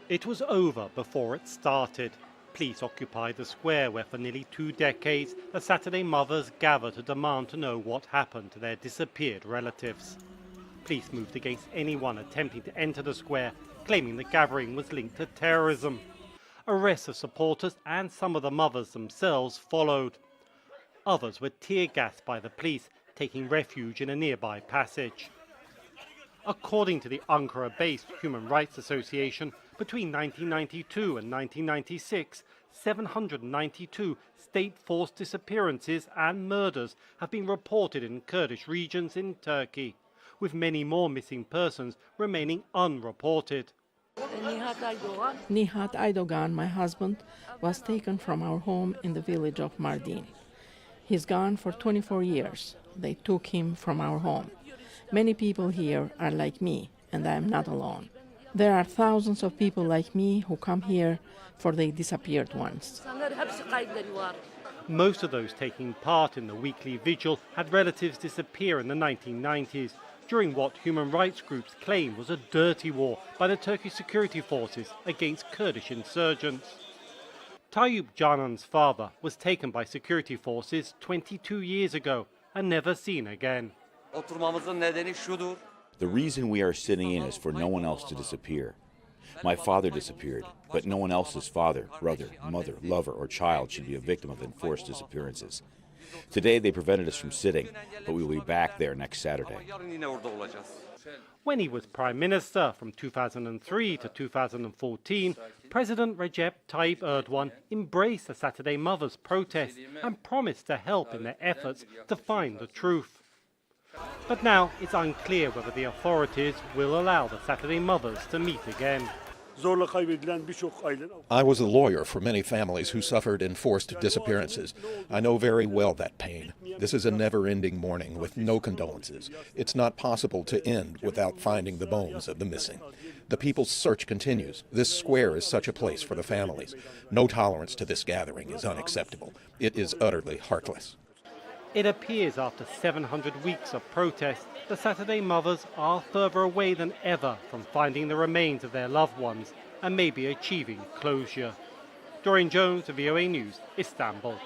It was over before it started. Police occupied the square where for nearly 2 decades the Saturday mothers gathered to demand to know what happened to their disappeared relatives. Police moved against anyone attempting to enter the square, claiming the gathering was linked to terrorism. Arrests of supporters and some of the mothers themselves followed. Others were tear-gassed by the police, taking refuge in a nearby passage. According to the Ankara-based Human Rights Association, between 1992 and 1996, 792 state-forced disappearances and murders have been reported in Kurdish regions in Turkey, with many more missing persons remaining unreported. Nihat Aydogan, my husband, was taken from our home in the village of Mardin. He's gone for 24 years. They took him from our home. Many people here are like me, and I am not alone. There are thousands of people like me who come here for the disappeared ones. Most of those taking part in the weekly vigil had relatives disappear in the 1990s, during what human rights groups claim was a dirty war by the Turkish security forces against Kurdish insurgents. Tayyip Canan's father was taken by security forces 22 years ago and never seen again. The reason we are sitting in is for no one else to disappear. My father disappeared, but no one else's father, brother, mother, lover, or child should be a victim of enforced disappearances. Today they prevented us from sitting, but we will be back there next Saturday. When he was Prime Minister from 2003 to 2014, President Recep Tayyip Erdogan embraced the Saturday Mothers' protest and promised to help in their efforts to find the truth. But now it's unclear whether the authorities will allow the Saturday Mothers to meet again. I was a lawyer for many families who suffered enforced disappearances. I know very well that pain. This is a never-ending mourning with no condolences. It's not possible to end without finding the bones of the missing. The people's search continues. This square is such a place for the families. No tolerance to this gathering is unacceptable. It is utterly heartless. It appears after 700 weeks of protest, the Saturday Mothers are further away than ever from finding the remains of their loved ones and maybe achieving closure. Dorian Jones, VOA News, Istanbul.